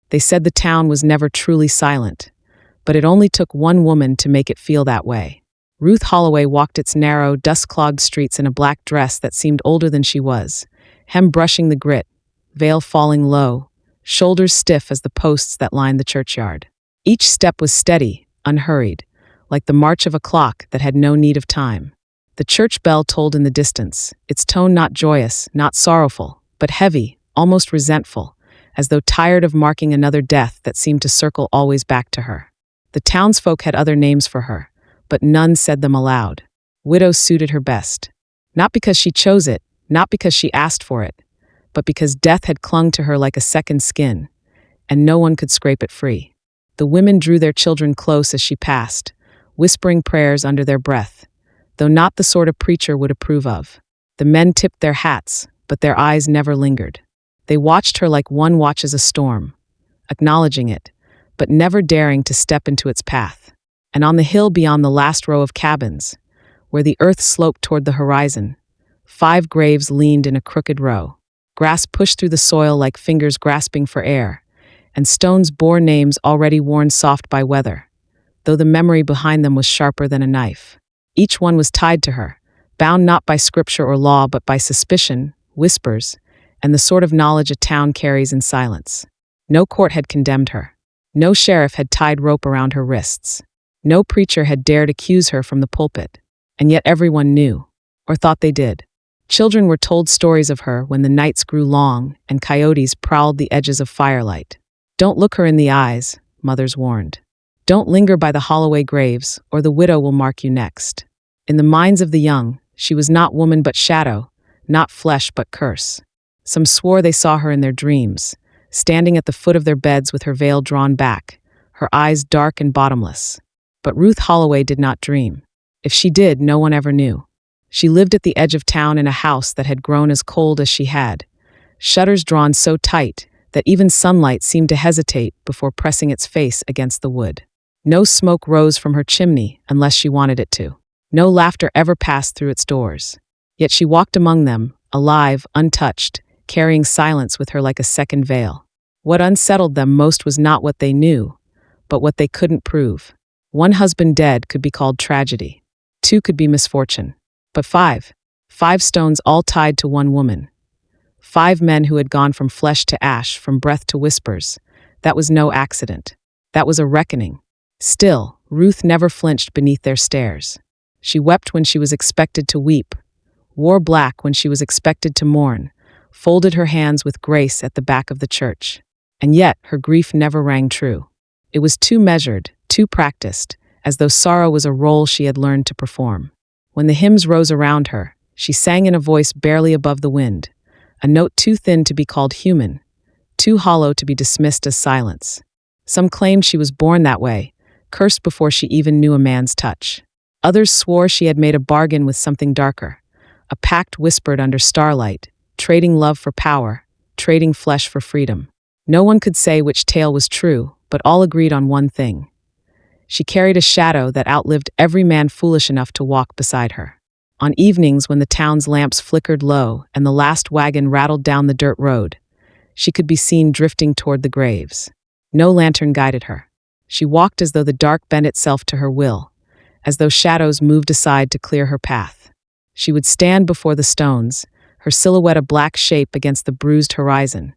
They said the town was never truly silent, but it only took one woman to make it feel that way. Ruth Holloway walked its narrow, dust-clogged streets in a black dress that seemed older than she was, hem brushing the grit, veil falling low, shoulders stiff as the posts that lined the churchyard. Each step was steady, unhurried, like the march of a clock that had no need of time. The church bell tolled in the distance, its tone not joyous, not sorrowful, but heavy, almost resentful, as though tired of marking another death that seemed to circle always back to her. The townsfolk had other names for her, but none said them aloud. Widow suited her best. Not because she chose it, not because she asked for it, but because death had clung to her like a second skin, and no one could scrape it free. The women drew their children close as she passed, whispering prayers under their breath, though not the sort a preacher would approve of. The men tipped their hats, but their eyes never lingered. They watched her like one watches a storm, acknowledging it, but never daring to step into its path. And on the hill beyond the last row of cabins, where the earth sloped toward the horizon, 5 graves leaned in a crooked row. Grass pushed through the soil like fingers grasping for air, and stones bore names already worn soft by weather, though the memory behind them was sharper than a knife. Each one was tied to her, bound not by scripture or law but by suspicion, whispers, and the sort of knowledge a town carries in silence. No court had condemned her. No sheriff had tied rope around her wrists. No preacher had dared accuse her from the pulpit. And yet everyone knew, or thought they did. Children were told stories of her when the nights grew long and coyotes prowled the edges of firelight. Don't look her in the eyes, mothers warned. Don't linger by the Holloway graves, or the widow will mark you next. In the minds of the young, she was not woman but shadow, not flesh but curse. Some swore they saw her in their dreams, standing at the foot of their beds with her veil drawn back, her eyes dark and bottomless. But Ruth Holloway did not dream. If she did, no one ever knew. She lived at the edge of town in a house that had grown as cold as she had, shutters drawn so tight that even sunlight seemed to hesitate before pressing its face against the wood. No smoke rose from her chimney unless she wanted it to. No laughter ever passed through its doors. Yet she walked among them, alive, untouched, carrying silence with her like a second veil. What unsettled them most was not what they knew, but what they couldn't prove. One husband dead could be called tragedy. 2 could be misfortune. But 5 stones all tied to one woman. 5 men who had gone from flesh to ash, from breath to whispers. That was no accident. That was a reckoning. Still, Ruth never flinched beneath their stares. She wept when she was expected to weep, wore black when she was expected to mourn, folded her hands with grace at the back of the church. And yet, her grief never rang true. It was too measured, too practiced, as though sorrow was a role she had learned to perform. When the hymns rose around her, she sang in a voice barely above the wind, a note too thin to be called human, too hollow to be dismissed as silence. Some claimed she was born that way, cursed before she even knew a man's touch. Others swore she had made a bargain with something darker, a pact whispered under starlight, trading love for power, trading flesh for freedom. No one could say which tale was true, but all agreed on one thing. She carried a shadow that outlived every man foolish enough to walk beside her. On evenings when the town's lamps flickered low and the last wagon rattled down the dirt road, she could be seen drifting toward the graves. No lantern guided her. She walked as though the dark bent itself to her will, as though shadows moved aside to clear her path. She would stand before the stones, her silhouette a black shape against the bruised horizon,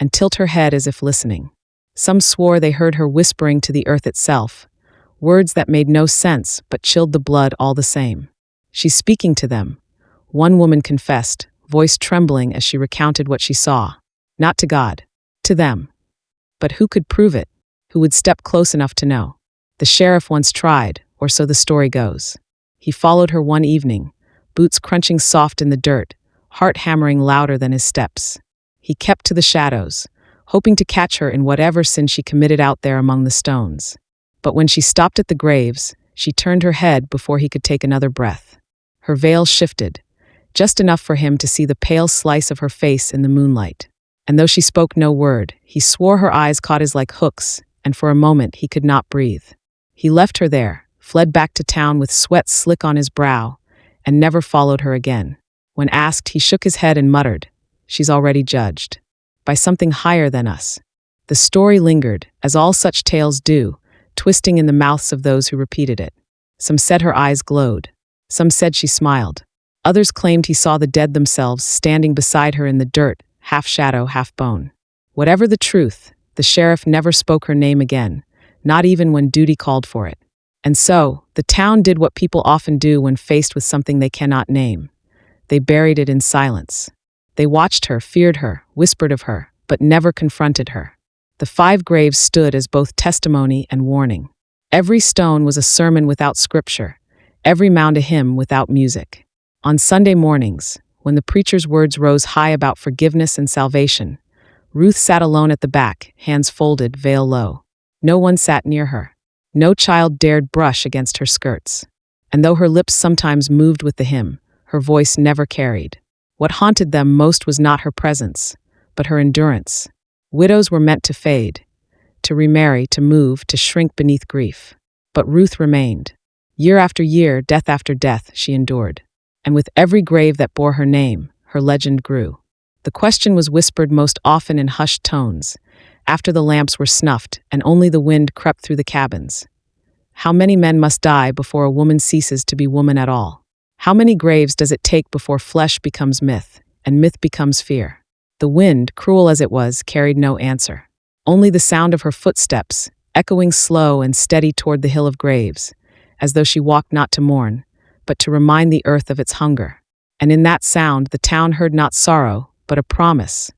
and tilt her head as if listening. Some swore they heard her whispering to the earth itself, words that made no sense but chilled the blood all the same. She's speaking to them, one woman confessed, voice trembling as she recounted what she saw. Not to God, to them. But who could prove it? Who would step close enough to know? The sheriff once tried, or so the story goes. He followed her one evening, boots crunching soft in the dirt, heart hammering louder than his steps. He kept to the shadows, hoping to catch her in whatever sin she committed out there among the stones. But when she stopped at the graves, she turned her head before he could take another breath. Her veil shifted, just enough for him to see the pale slice of her face in the moonlight. And though she spoke no word, he swore her eyes caught his like hooks, and for a moment he could not breathe. He left her there, fled back to town with sweat slick on his brow, and never followed her again. When asked, he shook his head and muttered, "She's already judged. By something higher than us. The story lingered, as all such tales do, twisting in the mouths of those who repeated it. Some said her eyes glowed. Some said she smiled. Others claimed he saw the dead themselves standing beside her in the dirt, half shadow, half bone. Whatever the truth, the sheriff never spoke her name again, not even when duty called for it. And so, the town did what people often do when faced with something they cannot name. They buried it in silence. They watched her, feared her, whispered of her, but never confronted her. The 5 graves stood as both testimony and warning. Every stone was a sermon without scripture, every mound a hymn without music. On Sunday mornings, when the preacher's words rose high about forgiveness and salvation, Ruth sat alone at the back, hands folded, veil low. No one sat near her. No child dared brush against her skirts. And though her lips sometimes moved with the hymn, her voice never carried. What haunted them most was not her presence, but her endurance. Widows were meant to fade, to remarry, to move, to shrink beneath grief. But Ruth remained. Year after year, death after death, she endured. And with every grave that bore her name, her legend grew. The question was whispered most often in hushed tones, after the lamps were snuffed and only the wind crept through the cabins. How many men must die before a woman ceases to be woman at all? How many graves does it take before flesh becomes myth, and myth becomes fear? The wind, cruel as it was, carried no answer. Only the sound of her footsteps, echoing slow and steady toward the hill of graves, as though she walked not to mourn, but to remind the earth of its hunger. And in that sound the town heard not sorrow, but a promise,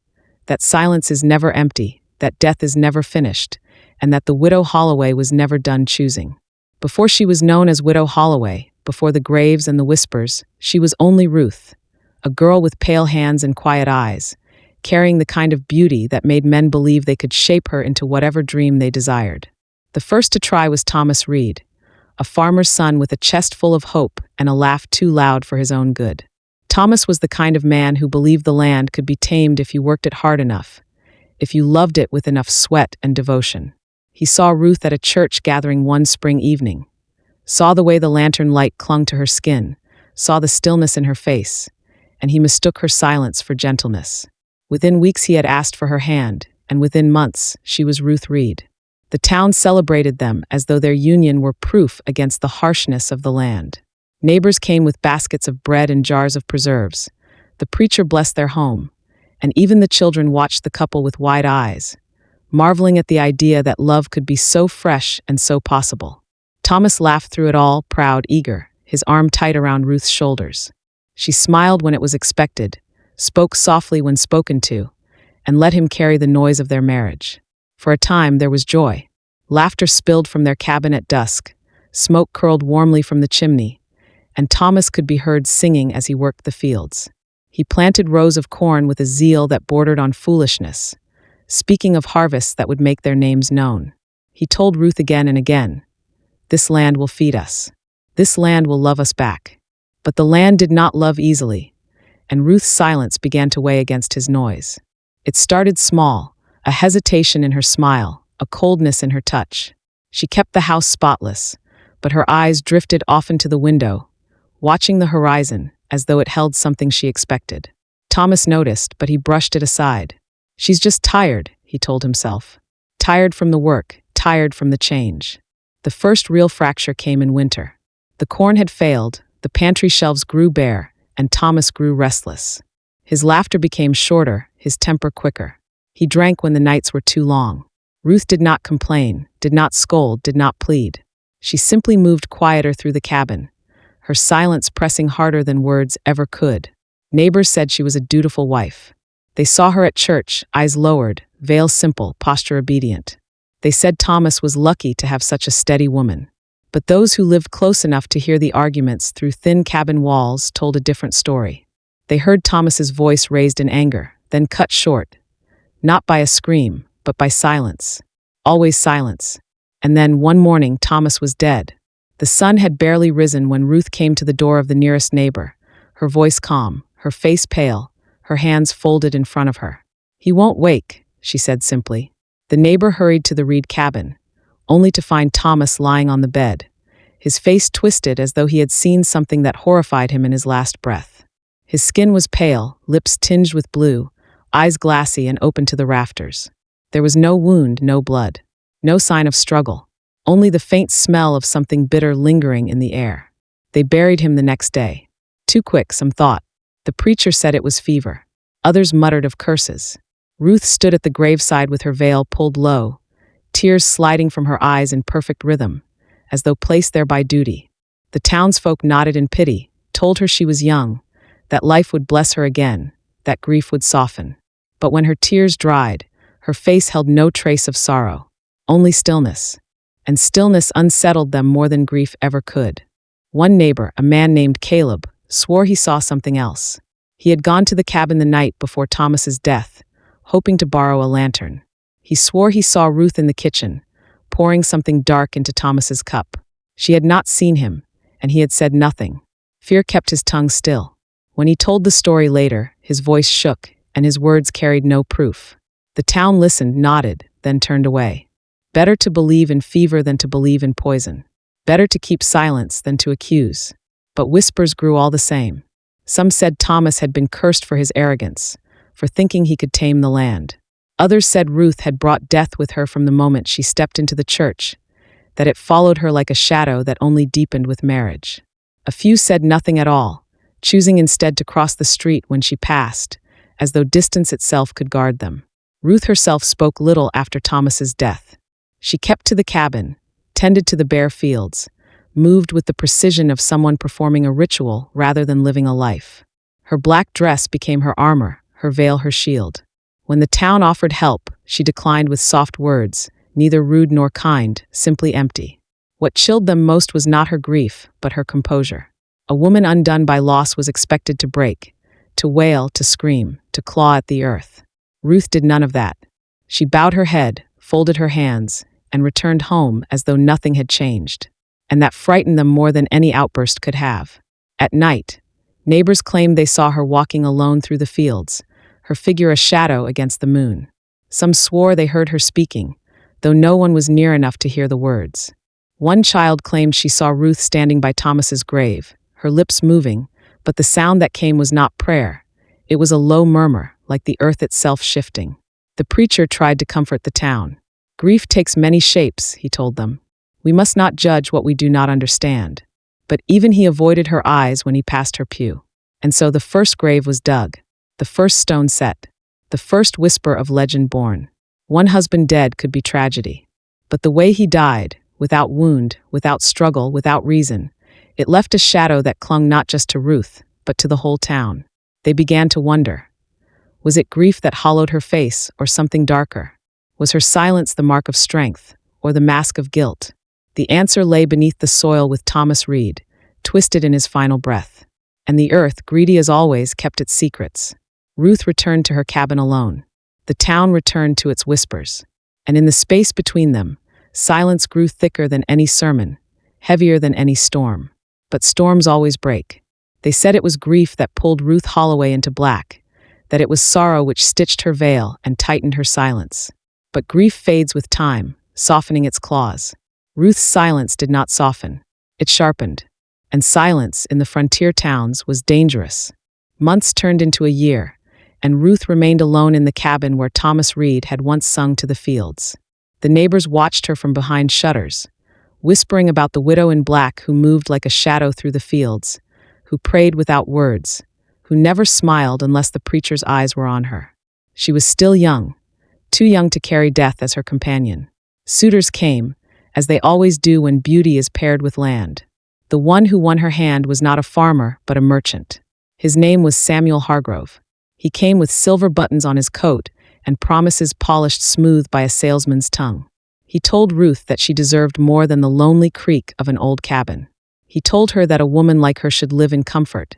that silence is never empty, that death is never finished, and that the widow Holloway was never done choosing. Before she was known as Widow Holloway, before the graves and the whispers, she was only Ruth, a girl with pale hands and quiet eyes, carrying the kind of beauty that made men believe they could shape her into whatever dream they desired. The first to try was Thomas Reed, a farmer's son with a chest full of hope and a laugh too loud for his own good. Thomas was the kind of man who believed the land could be tamed if you worked it hard enough, if you loved it with enough sweat and devotion. He saw Ruth at a church gathering one spring evening, saw the way the lantern light clung to her skin, saw the stillness in her face, and he mistook her silence for gentleness. Within weeks he had asked for her hand, and within months she was Ruth Reed. The town celebrated them as though their union were proof against the harshness of the land. Neighbors came with baskets of bread and jars of preserves. The preacher blessed their home, and even the children watched the couple with wide eyes, marveling at the idea that love could be so fresh and so possible. Thomas laughed through it all, proud, eager, his arm tight around Ruth's shoulders. She smiled when it was expected, spoke softly when spoken to, and let him carry the noise of their marriage. For a time there was joy. Laughter spilled from their cabin at dusk, smoke curled warmly from the chimney, and Thomas could be heard singing as he worked the fields. He planted rows of corn with a zeal that bordered on foolishness, speaking of harvests that would make their names known. He told Ruth again and again, "This land will feed us. This land will love us back." But the land did not love easily, and Ruth's silence began to weigh against his noise. It started small, a hesitation in her smile, a coldness in her touch. She kept the house spotless, but her eyes drifted often to the window, watching the horizon as though it held something she expected. Thomas noticed, but he brushed it aside. "She's just tired," he told himself. Tired from the work, tired from the change. The first real fracture came in winter. The corn had failed, the pantry shelves grew bare, and Thomas grew restless. His laughter became shorter, his temper quicker. He drank when the nights were too long. Ruth did not complain, did not scold, did not plead. She simply moved quieter through the cabin, her silence pressing harder than words ever could. Neighbors said she was a dutiful wife. They saw her at church, eyes lowered, veil simple, posture obedient. They said Thomas was lucky to have such a steady woman. But those who lived close enough to hear the arguments through thin cabin walls told a different story. They heard Thomas's voice raised in anger, then cut short, not by a scream, but by silence. Always silence. And then one morning Thomas was dead. The sun had barely risen when Ruth came to the door of the nearest neighbor, her voice calm, her face pale, her hands folded in front of her. "He won't wake," she said simply. The neighbor hurried to the Reed cabin, only to find Thomas lying on the bed, his face twisted as though he had seen something that horrified him in his last breath. His skin was pale, lips tinged with blue, eyes glassy and open to the rafters. There was no wound, no blood, no sign of struggle, only the faint smell of something bitter lingering in the air. They buried him the next day. Too quick, some thought. The preacher said it was fever. Others muttered of curses. Ruth stood at the graveside with her veil pulled low, tears sliding from her eyes in perfect rhythm, as though placed there by duty. The townsfolk nodded in pity, told her she was young, that life would bless her again, that grief would soften. But when her tears dried, her face held no trace of sorrow, only stillness. And stillness unsettled them more than grief ever could. One neighbor, a man named Caleb, swore he saw something else. He had gone to the cabin the night before Thomas's death, hoping to borrow a lantern. He swore he saw Ruth in the kitchen, pouring something dark into Thomas's cup. She had not seen him, and he had said nothing. Fear kept his tongue still. When he told the story later, his voice shook, and his words carried no proof. The town listened, nodded, then turned away. Better to believe in fever than to believe in poison. Better to keep silence than to accuse. But whispers grew all the same. Some said Thomas had been cursed for his arrogance, for thinking he could tame the land. Others said Ruth had brought death with her from the moment she stepped into the church, that it followed her like a shadow that only deepened with marriage. A few said nothing at all, choosing instead to cross the street when she passed, as though distance itself could guard them. Ruth herself spoke little after Thomas's death. She kept to the cabin, tended to the bare fields, moved with the precision of someone performing a ritual rather than living a life. Her black dress became her armor, her veil her shield. When the town offered help, she declined with soft words, neither rude nor kind, simply empty. What chilled them most was not her grief, but her composure. A woman undone by loss was expected to break, to wail, to scream, to claw at the earth. Ruth did none of that. She bowed her head, folded her hands, and returned home as though nothing had changed. And that frightened them more than any outburst could have. At night, neighbors claimed they saw her walking alone through the fields, her figure a shadow against the moon. Some swore they heard her speaking, though no one was near enough to hear the words. One child claimed she saw Ruth standing by Thomas's grave, her lips moving, but the sound that came was not prayer. It was a low murmur, like the earth itself shifting. The preacher tried to comfort the town. Grief takes many shapes, he told them. We must not judge what we do not understand. But even he avoided her eyes when he passed her pew. And so the first grave was dug, the first stone set, the first whisper of legend born. One husband dead could be tragedy. But the way he died, without wound, without struggle, without reason, it left a shadow that clung not just to Ruth, but to the whole town. They began to wonder. Was it grief that hollowed her face, or something darker? Was her silence the mark of strength, or the mask of guilt? The answer lay beneath the soil with Thomas Reed, twisted in his final breath. And the earth, greedy as always, kept its secrets. Ruth returned to her cabin alone. The town returned to its whispers. And in the space between them, silence grew thicker than any sermon, heavier than any storm. But storms always break. They said it was grief that pulled Ruth Holloway into black, that it was sorrow which stitched her veil and tightened her silence. But grief fades with time, softening its claws. Ruth's silence did not soften. It sharpened. And silence in the frontier towns was dangerous. Months turned into a year, and Ruth remained alone in the cabin where Thomas Reed had once sung to the fields. The neighbors watched her from behind shutters, whispering about the widow in black who moved like a shadow through the fields, who prayed without words, who never smiled unless the preacher's eyes were on her. She was still young, too young to carry death as her companion. Suitors came, as they always do when beauty is paired with land. The one who won her hand was not a farmer, but a merchant. His name was Samuel Hargrove. He came with silver buttons on his coat and promises polished smooth by a salesman's tongue. He told Ruth that she deserved more than the lonely creak of an old cabin. He told her that a woman like her should live in comfort,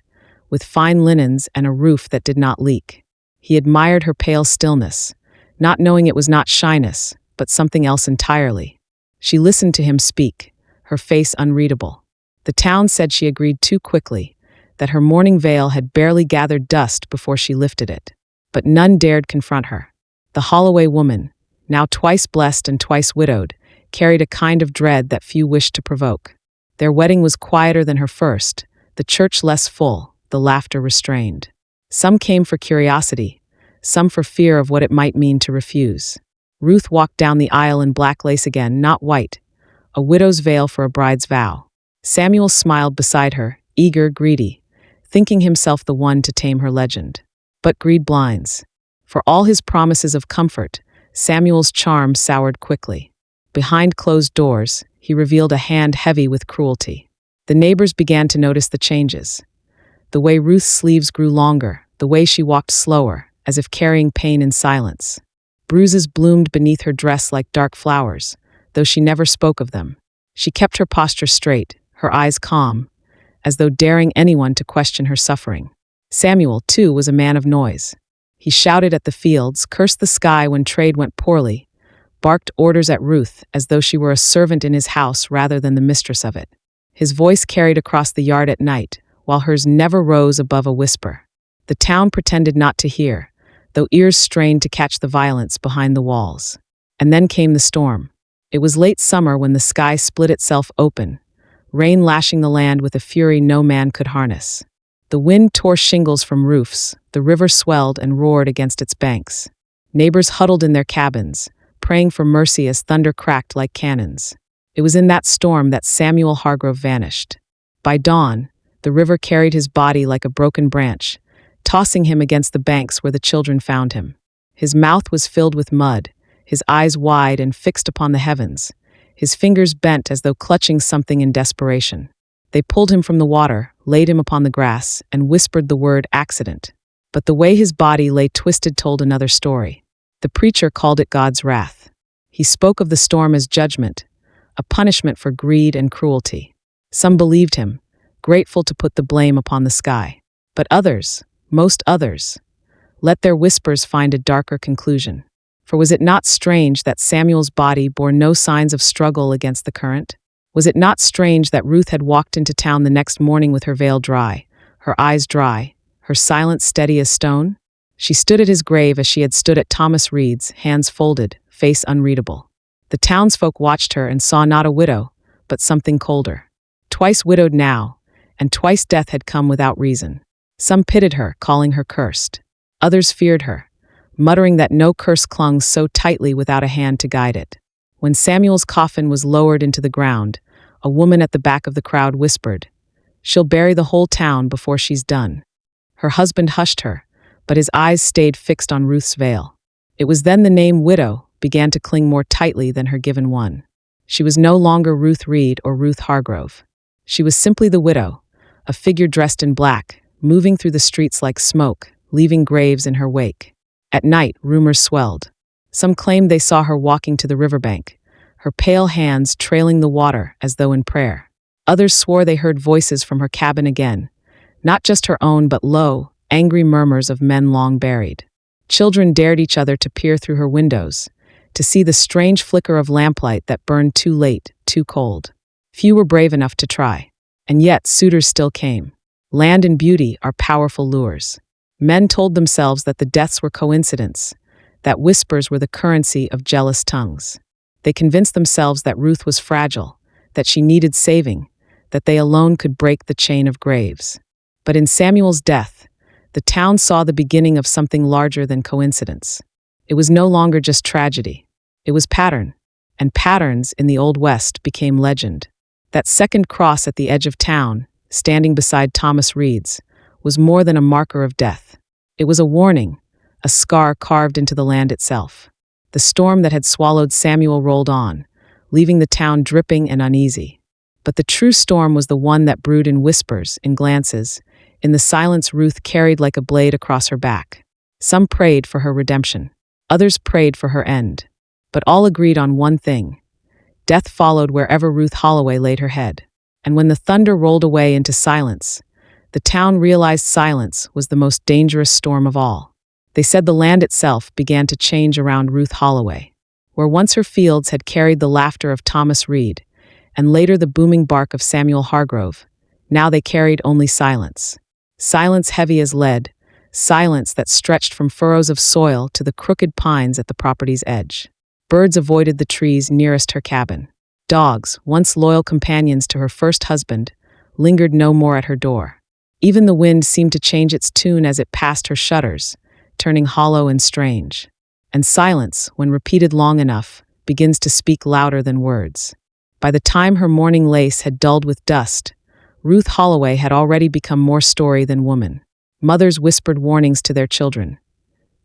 with fine linens and a roof that did not leak. He admired her pale stillness, not knowing it was not shyness, but something else entirely. She listened to him speak, her face unreadable. The town said she agreed too quickly, that her mourning veil had barely gathered dust before she lifted it. But none dared confront her. The Holloway woman, now twice blessed and twice widowed, carried a kind of dread that few wished to provoke. Their wedding was quieter than her first, the church less full, the laughter restrained. Some came for curiosity, some for fear of what it might mean to refuse. Ruth walked down the aisle in black lace again, not white, a widow's veil for a bride's vow. Samuel smiled beside her, eager, greedy, thinking himself the one to tame her legend. But greed blinds. For all his promises of comfort, Samuel's charm soured quickly. Behind closed doors, he revealed a hand heavy with cruelty. The neighbors began to notice the changes. The way Ruth's sleeves grew longer, the way she walked slower, as if carrying pain in silence. Bruises bloomed beneath her dress like dark flowers, though she never spoke of them. She kept her posture straight, her eyes calm, as though daring anyone to question her suffering. Samuel, too, was a man of noise. He shouted at the fields, cursed the sky when trade went poorly, barked orders at Ruth as though she were a servant in his house rather than the mistress of it. His voice carried across the yard at night, while hers never rose above a whisper. The town pretended not to hear, though ears strained to catch the violence behind the walls. And then came the storm. It was late summer when the sky split itself open, rain lashing the land with a fury no man could harness. The wind tore shingles from roofs, the river swelled and roared against its banks. Neighbors huddled in their cabins, praying for mercy as thunder cracked like cannons. It was in that storm that Samuel Hargrove vanished. By dawn, the river carried his body like a broken branch, tossing him against the banks where the children found him. His mouth was filled with mud, his eyes wide and fixed upon the heavens, his fingers bent as though clutching something in desperation. They pulled him from the water, laid him upon the grass, and whispered the word accident. But the way his body lay twisted told another story. The preacher called it God's wrath. He spoke of the storm as judgment, a punishment for greed and cruelty. Some believed him, grateful to put the blame upon the sky. But others, most others, let their whispers find a darker conclusion. For was it not strange that Samuel's body bore no signs of struggle against the current? Was it not strange that Ruth had walked into town the next morning with her veil dry, her eyes dry, her silence steady as stone? She stood at his grave as she had stood at Thomas Reed's, hands folded, face unreadable. The townsfolk watched her and saw not a widow, but something colder. Twice widowed now, and twice death had come without reason. Some pitied her, calling her cursed. Others feared her, muttering that no curse clung so tightly without a hand to guide it. When Samuel's coffin was lowered into the ground, a woman at the back of the crowd whispered, "She'll bury the whole town before she's done." Her husband hushed her, but his eyes stayed fixed on Ruth's veil. It was then the name widow began to cling more tightly than her given one. She was no longer Ruth Reed or Ruth Hargrove. She was simply the widow, a figure dressed in black, moving through the streets like smoke, leaving graves in her wake. At night, rumors swelled. Some claimed they saw her walking to the riverbank, her pale hands trailing the water as though in prayer. Others swore they heard voices from her cabin again, not just her own but low, angry murmurs of men long buried. Children dared each other to peer through her windows, to see the strange flicker of lamplight that burned too late, too cold. Few were brave enough to try. And yet suitors still came. Land and beauty are powerful lures. Men told themselves that the deaths were coincidence, that whispers were the currency of jealous tongues. They convinced themselves that Ruth was fragile, that she needed saving, that they alone could break the chain of graves. But in Samuel's death, the town saw the beginning of something larger than coincidence. It was no longer just tragedy. It was pattern, and patterns in the Old West became legend. That second cross at the edge of town, standing beside Thomas Reed's, was more than a marker of death. It was a warning, a scar carved into the land itself. The storm that had swallowed Samuel rolled on, leaving the town dripping and uneasy. But the true storm was the one that brewed in whispers, in glances, in the silence Ruth carried like a blade across her back. Some prayed for her redemption. Others prayed for her end. But all agreed on one thing. Death followed wherever Ruth Holloway laid her head. And when the thunder rolled away into silence, the town realized silence was the most dangerous storm of all. They said the land itself began to change around Ruth Holloway. Where once her fields had carried the laughter of Thomas Reed, and later the booming bark of Samuel Hargrove, now they carried only silence. Silence heavy as lead, silence that stretched from furrows of soil to the crooked pines at the property's edge. Birds avoided the trees nearest her cabin. Dogs, once loyal companions to her first husband, lingered no more at her door. Even the wind seemed to change its tune as it passed her shutters, turning hollow and strange. And silence, when repeated long enough, begins to speak louder than words. By the time her morning lace had dulled with dust, Ruth Holloway had already become more story than woman. Mothers whispered warnings to their children.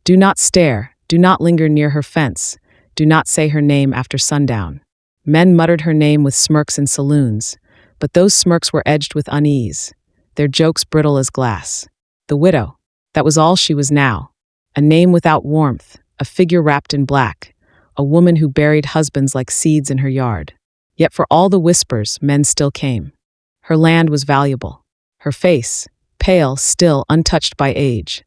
Do not stare, do not linger near her fence, do not say her name after sundown. Men muttered her name with smirks in saloons, but those smirks were edged with unease, their jokes brittle as glass. The widow, that was all she was now. A name without warmth, a figure wrapped in black, a woman who buried husbands like seeds in her yard. Yet for all the whispers, men still came. Her land was valuable. Her face, pale, still, untouched by age,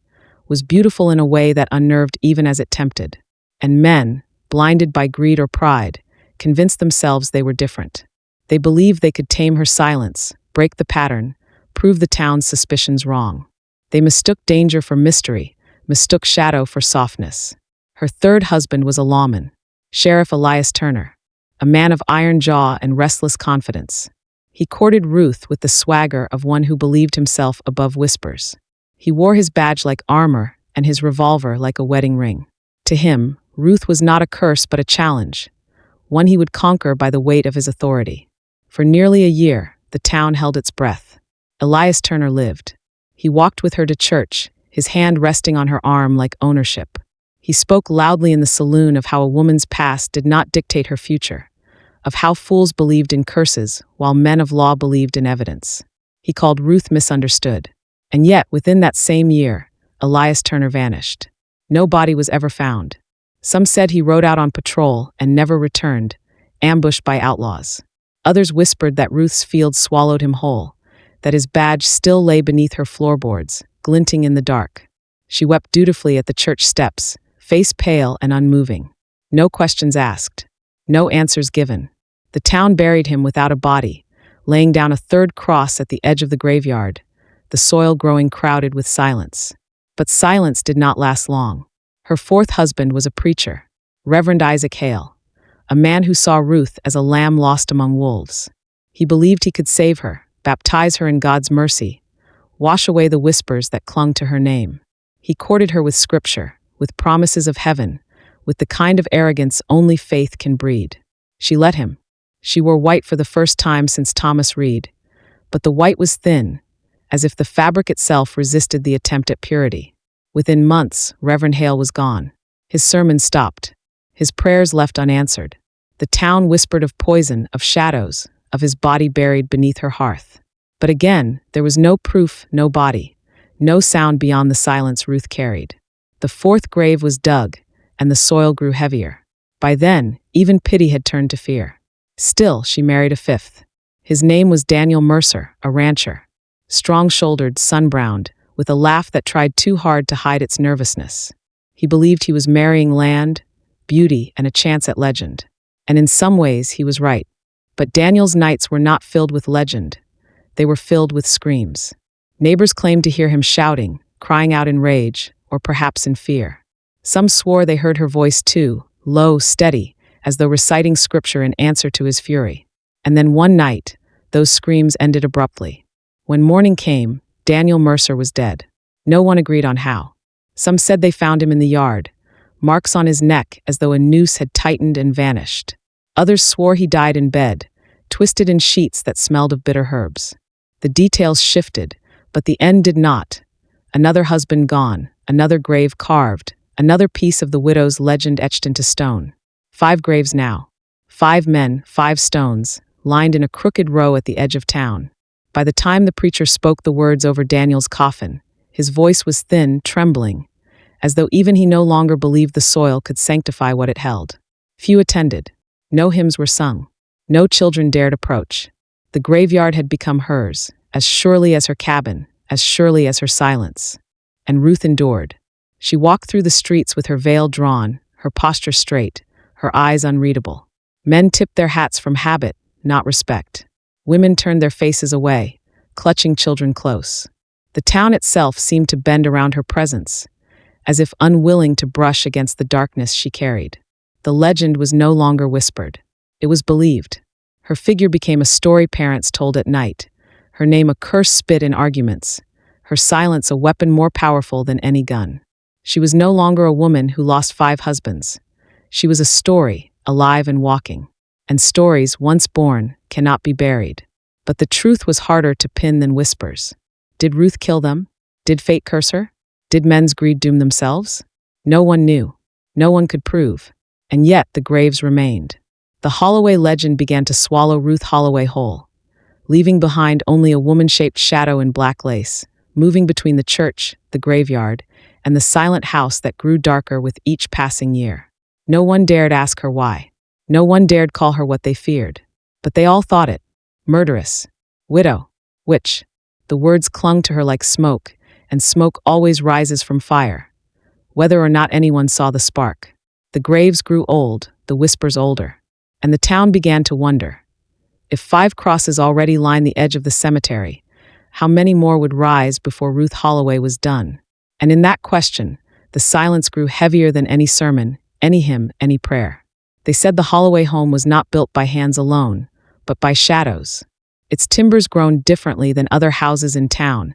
was beautiful in a way that unnerved even as it tempted. And men, blinded by greed or pride, convinced themselves they were different. They believed they could tame her silence, break the pattern, prove the town's suspicions wrong. They mistook danger for mystery, mistook shadow for softness. Her third husband was a lawman, Sheriff Elias Turner, a man of iron jaw and restless confidence. He courted Ruth with the swagger of one who believed himself above whispers. He wore his badge like armor and his revolver like a wedding ring. To him, Ruth was not a curse but a challenge, one he would conquer by the weight of his authority. For nearly a year, the town held its breath. Elias Turner lived. He walked with her to church, his hand resting on her arm like ownership. He spoke loudly in the saloon of how a woman's past did not dictate her future, of how fools believed in curses while men of law believed in evidence. He called Ruth misunderstood. And yet, within that same year, Elias Turner vanished. No body was ever found. Some said he rode out on patrol and never returned, ambushed by outlaws. Others whispered that Ruth's field swallowed him whole, that his badge still lay beneath her floorboards, glinting in the dark. She wept dutifully at the church steps, face pale and unmoving. No questions asked, no answers given. The town buried him without a body, laying down a third cross at the edge of the graveyard, the soil growing crowded with silence. But silence did not last long. Her fourth husband was a preacher, Reverend Isaac Hale, a man who saw Ruth as a lamb lost among wolves. He believed he could save her, baptize her in God's mercy, wash away the whispers that clung to her name. He courted her with scripture, with promises of heaven, with the kind of arrogance only faith can breed. She let him. She wore white for the first time since Thomas Reed, but the white was thin, as if the fabric itself resisted the attempt at purity. Within months, Reverend Hale was gone. His sermons stopped. His prayers left unanswered. The town whispered of poison, of shadows, of his body buried beneath her hearth. But again, there was no proof, no body, no sound beyond the silence Ruth carried. The fourth grave was dug, and the soil grew heavier. By then, even pity had turned to fear. Still, she married a fifth. His name was Daniel Mercer, a rancher. Strong-shouldered, sun-browned, with a laugh that tried too hard to hide its nervousness. He believed he was marrying land, beauty, and a chance at legend. And in some ways, he was right. But Daniel's nights were not filled with legend. They were filled with screams. Neighbors claimed to hear him shouting, crying out in rage, or perhaps in fear. Some swore they heard her voice too, low, steady, as though reciting scripture in answer to his fury. And then one night, those screams ended abruptly. When morning came, Daniel Mercer was dead. No one agreed on how. Some said they found him in the yard, marks on his neck as though a noose had tightened and vanished. Others swore he died in bed, twisted in sheets that smelled of bitter herbs. The details shifted, but the end did not. Another husband gone, another grave carved, another piece of the widow's legend etched into stone. 5 graves now. 5 men, 5 stones, lined in a crooked row at the edge of town. By the time the preacher spoke the words over Daniel's coffin, his voice was thin, trembling, as though even he no longer believed the soil could sanctify what it held. Few attended. No hymns were sung. No children dared approach. The graveyard had become hers, as surely as her cabin, as surely as her silence. And Ruth endured. She walked through the streets with her veil drawn, her posture straight, her eyes unreadable. Men tipped their hats from habit, not respect. Women turned their faces away, clutching children close. The town itself seemed to bend around her presence, as if unwilling to brush against the darkness she carried. The legend was no longer whispered. It was believed. Her figure became a story parents told at night, her name a curse spit in arguments, her silence a weapon more powerful than any gun. She was no longer a woman who lost 5 husbands. She was a story, alive and walking. And stories, once born, cannot be buried. But the truth was harder to pin than whispers. Did Ruth kill them? Did fate curse her? Did men's greed doom themselves? No one knew. No one could prove. And yet the graves remained. The Holloway legend began to swallow Ruth Holloway whole, leaving behind only a woman-shaped shadow in black lace, moving between the church, the graveyard, and the silent house that grew darker with each passing year. No one dared ask her why. No one dared call her what they feared. But they all thought it. Murderess. Widow. Witch. The words clung to her like smoke, and smoke always rises from fire, whether or not anyone saw the spark. The graves grew old, the whispers older, and the town began to wonder. If 5 crosses already lined the edge of the cemetery, how many more would rise before Ruth Holloway was done? And in that question, the silence grew heavier than any sermon, any hymn, any prayer. They said the Holloway home was not built by hands alone, but by shadows. Its timbers grown differently than other houses in town,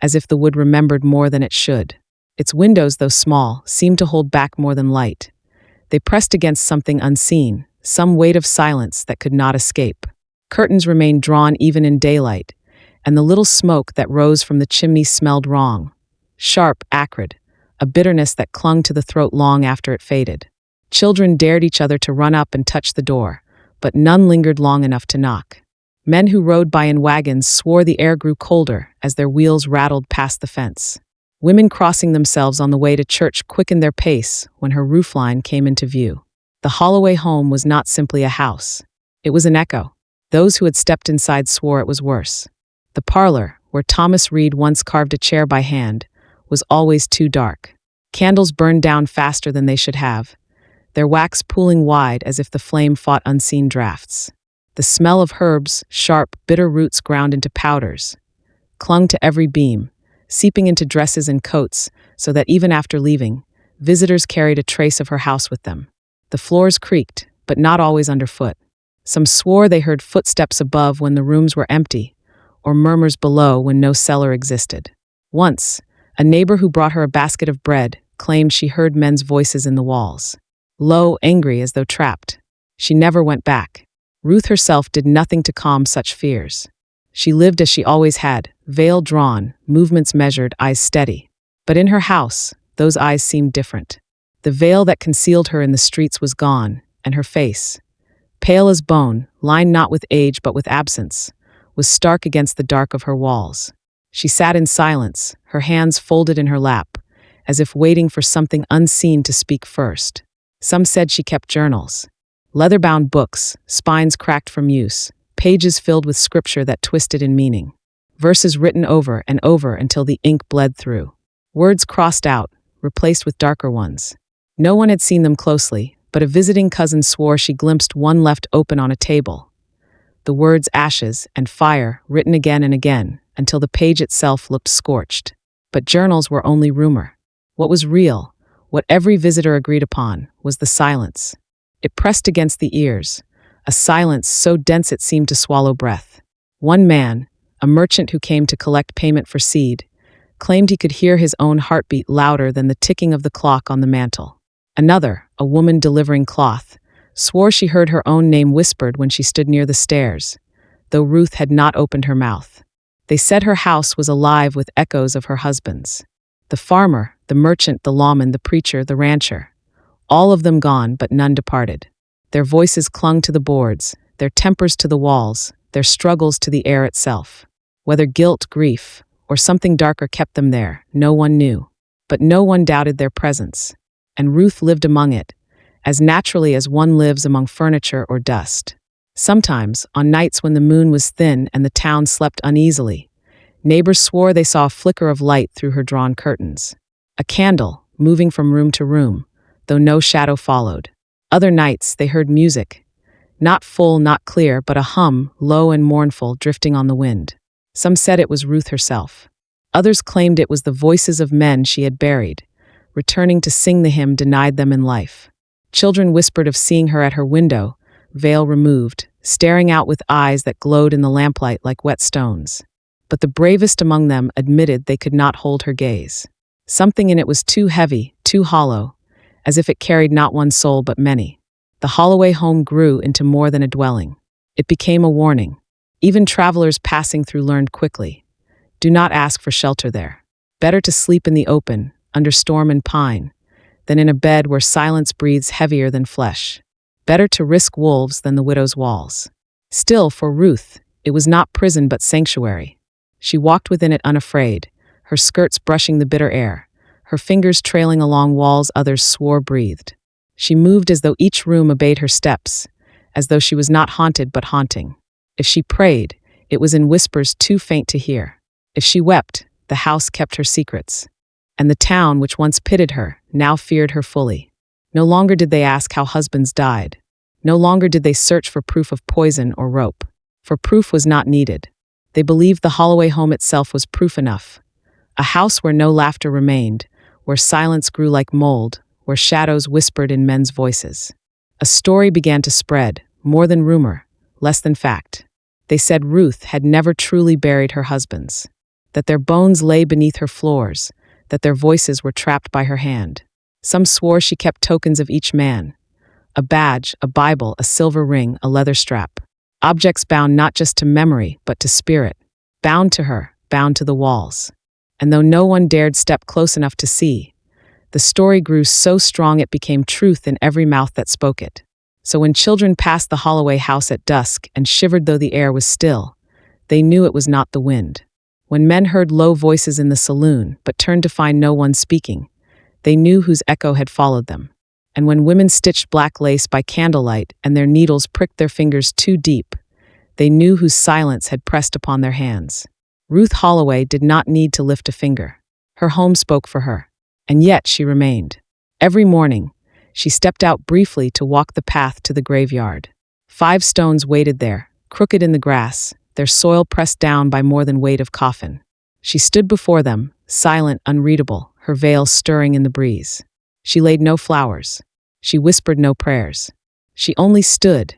as if the wood remembered more than it should. Its windows, though small, seemed to hold back more than light. They pressed against something unseen, some weight of silence that could not escape. Curtains remained drawn even in daylight, and the little smoke that rose from the chimney smelled wrong. Sharp, acrid, a bitterness that clung to the throat long after it faded. Children dared each other to run up and touch the door, but none lingered long enough to knock. Men who rode by in wagons swore the air grew colder as their wheels rattled past the fence. Women crossing themselves on the way to church quickened their pace when her roofline came into view. The Holloway home was not simply a house. It was an echo. Those who had stepped inside swore it was worse. The parlor, where Thomas Reed once carved a chair by hand, was always too dark. Candles burned down faster than they should have, their wax pooling wide as if the flame fought unseen drafts. The smell of herbs, sharp, bitter roots ground into powders, clung to every beam, seeping into dresses and coats so that even after leaving, visitors carried a trace of her house with them. The floors creaked, but not always underfoot. Some swore they heard footsteps above when the rooms were empty, or murmurs below when no cellar existed. Once, a neighbor who brought her a basket of bread claimed she heard men's voices in the walls, low, angry as though trapped. She never went back. Ruth herself did nothing to calm such fears. She lived as she always had, veil drawn, movements measured, eyes steady. But in her house, those eyes seemed different. The veil that concealed her in the streets was gone, and her face, pale as bone, lined not with age but with absence, was stark against the dark of her walls. She sat in silence, her hands folded in her lap, as if waiting for something unseen to speak first. Some said she kept journals, leather-bound books, spines cracked from use, pages filled with scripture that twisted in meaning, verses written over and over until the ink bled through. Words crossed out, replaced with darker ones. No one had seen them closely, but a visiting cousin swore she glimpsed one left open on a table. The words ashes and fire written again and again, until the page itself looked scorched. But journals were only rumor. What was real, what every visitor agreed upon, was the silence. It pressed against the ears, a silence so dense it seemed to swallow breath. One man, a merchant who came to collect payment for seed, claimed he could hear his own heartbeat louder than the ticking of the clock on the mantel. Another, a woman delivering cloth, swore she heard her own name whispered when she stood near the stairs, though Ruth had not opened her mouth. They said her house was alive with echoes of her husband's. The farmer, the merchant, the lawman, the preacher, the rancher, all of them gone, but none departed. Their voices clung to the boards, their tempers to the walls, their struggles to the air itself. Whether guilt, grief, or something darker kept them there, no one knew. But no one doubted their presence, and Ruth lived among it, as naturally as one lives among furniture or dust. Sometimes, on nights when the moon was thin and the town slept uneasily, neighbors swore they saw a flicker of light through her drawn curtains. A candle, moving from room to room, though no shadow followed. Other nights they heard music, not full, not clear, but a hum, low and mournful, drifting on the wind. Some said it was Ruth herself. Others claimed it was the voices of men she had buried, returning to sing the hymn denied them in life. Children whispered of seeing her at her window, veil removed, staring out with eyes that glowed in the lamplight like wet stones. But the bravest among them admitted they could not hold her gaze. Something in it was too heavy, too hollow, as if it carried not one soul but many. The Holloway home grew into more than a dwelling. It became a warning. Even travelers passing through learned quickly. Do not ask for shelter there. Better to sleep in the open, under storm and pine, than in a bed where silence breathes heavier than flesh. Better to risk wolves than the widow's walls. Still, for Ruth, it was not prison but sanctuary. She walked within it unafraid, her skirts brushing the bitter air, her fingers trailing along walls others swore breathed. She moved as though each room obeyed her steps, as though she was not haunted but haunting. If she prayed, it was in whispers too faint to hear. If she wept, the house kept her secrets. And the town, which once pitied her, now feared her fully. No longer did they ask how husbands died. No longer did they search for proof of poison or rope, for proof was not needed. They believed the Holloway home itself was proof enough. A house where no laughter remained, where silence grew like mold, where shadows whispered in men's voices. A story began to spread, more than rumor, less than fact. They said Ruth had never truly buried her husbands, that their bones lay beneath her floors, that their voices were trapped by her hand. Some swore she kept tokens of each man, a badge, a Bible, a silver ring, a leather strap. Objects bound not just to memory, but to spirit. Bound to her, bound to the walls. And though no one dared step close enough to see, the story grew so strong it became truth in every mouth that spoke it. So when children passed the Holloway house at dusk and shivered though the air was still, they knew it was not the wind. When men heard low voices in the saloon but turned to find no one speaking, they knew whose echo had followed them. And when women stitched black lace by candlelight and their needles pricked their fingers too deep, they knew whose silence had pressed upon their hands. Ruth Holloway did not need to lift a finger. Her home spoke for her, and yet she remained. Every morning, she stepped out briefly to walk the path to the graveyard. 5 stones waited there, crooked in the grass, their soil pressed down by more than weight of coffin. She stood before them, silent, unreadable, her veil stirring in the breeze. She laid no flowers. She whispered no prayers. She only stood,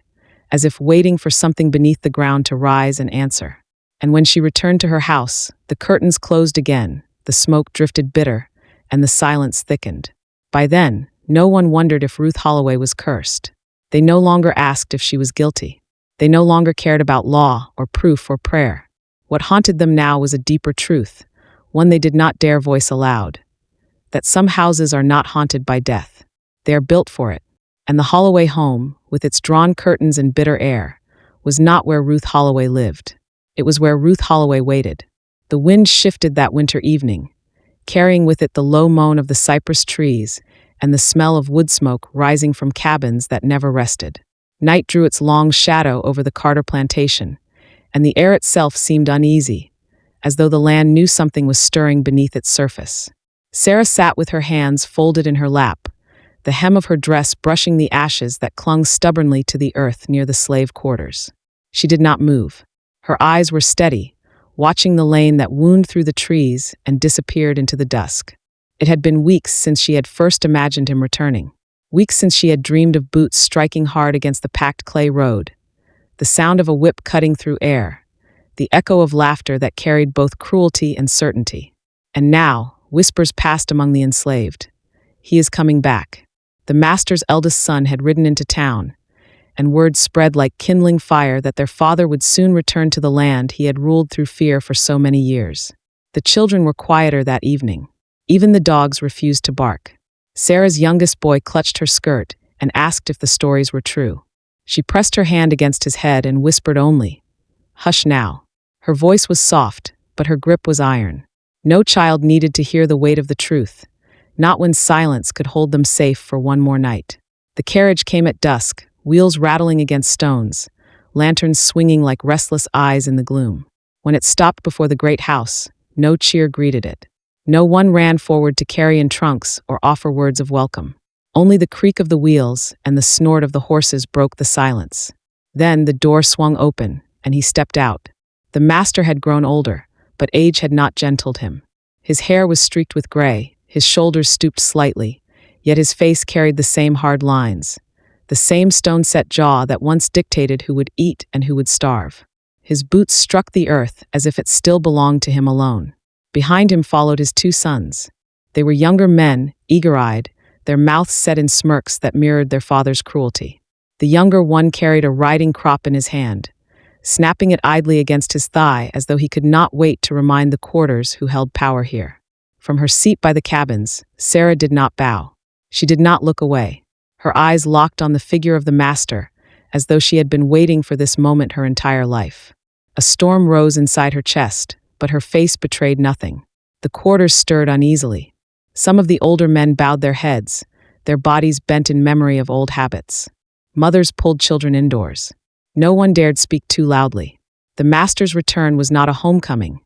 as if waiting for something beneath the ground to rise and answer. And when she returned to her house, the curtains closed again, the smoke drifted bitter, and the silence thickened. By then, no one wondered if Ruth Holloway was cursed. They no longer asked if she was guilty. They no longer cared about law or proof or prayer. What haunted them now was a deeper truth, one they did not dare voice aloud. That some houses are not haunted by death. They are built for it. And the Holloway home, with its drawn curtains and bitter air, was not where Ruth Holloway lived. It was where Ruth Holloway waited. The wind shifted that winter evening, carrying with it the low moan of the cypress trees and the smell of wood smoke rising from cabins that never rested. Night drew its long shadow over the Carter plantation, and the air itself seemed uneasy, as though the land knew something was stirring beneath its surface. Sarah sat with her hands folded in her lap, the hem of her dress brushing the ashes that clung stubbornly to the earth near the slave quarters. She did not move. Her eyes were steady, watching the lane that wound through the trees and disappeared into the dusk. It had been weeks since she had first imagined him returning. Weeks since she had dreamed of boots striking hard against the packed clay road, the sound of a whip cutting through air, the echo of laughter that carried both cruelty and certainty. And now, whispers passed among the enslaved. He is coming back. The master's eldest son had ridden into town, and word spread like kindling fire that their father would soon return to the land he had ruled through fear for so many years. The children were quieter that evening. Even the dogs refused to bark. Sarah's youngest boy clutched her skirt and asked if the stories were true. She pressed her hand against his head and whispered only, "Hush now." Her voice was soft, but her grip was iron. No child needed to hear the weight of the truth, not when silence could hold them safe for one more night. The carriage came at dusk, wheels rattling against stones, lanterns swinging like restless eyes in the gloom. When it stopped before the great house, no cheer greeted it. No one ran forward to carry in trunks or offer words of welcome. Only the creak of the wheels and the snort of the horses broke the silence. Then the door swung open, and he stepped out. The master had grown older, but age had not gentled him. His hair was streaked with gray, his shoulders stooped slightly, yet his face carried the same hard lines, the same stone-set jaw that once dictated who would eat and who would starve. His boots struck the earth as if it still belonged to him alone. Behind him followed his 2 sons. They were younger men, eager-eyed, their mouths set in smirks that mirrored their father's cruelty. The younger one carried a riding crop in his hand, snapping it idly against his thigh as though he could not wait to remind the quarters who held power here. From her seat by the cabins, Sarah did not bow. She did not look away. Her eyes locked on the figure of the master, as though she had been waiting for this moment her entire life. A storm rose inside her chest, but her face betrayed nothing. The quarters stirred uneasily. Some of the older men bowed their heads, their bodies bent in memory of old habits. Mothers pulled children indoors. No one dared speak too loudly. The master's return was not a homecoming.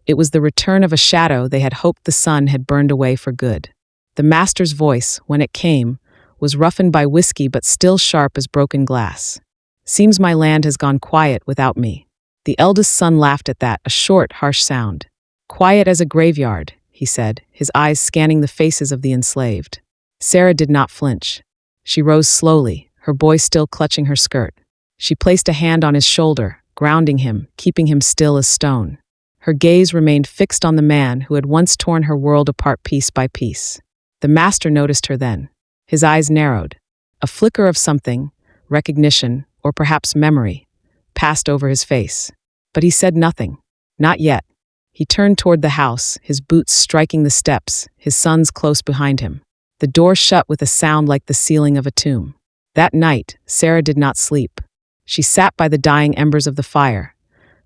It was the return of a shadow they had hoped the sun had burned away for good. The master's voice, when it came, was roughened by whiskey but still sharp as broken glass. "Seems my land has gone quiet without me." The eldest son laughed at that, a short, harsh sound. "Quiet as a graveyard," he said, his eyes scanning the faces of the enslaved. Sarah did not flinch. She rose slowly, her boy still clutching her skirt. She placed a hand on his shoulder, grounding him, keeping him still as stone. Her gaze remained fixed on the man who had once torn her world apart piece by piece. The master noticed her then. His eyes narrowed. A flicker of something, recognition, or perhaps memory, passed over his face. But he said nothing. Not yet. He turned toward the house, his boots striking the steps, his sons close behind him. The door shut with a sound like the sealing of a tomb. That night, Sarah did not sleep. She sat by the dying embers of the fire,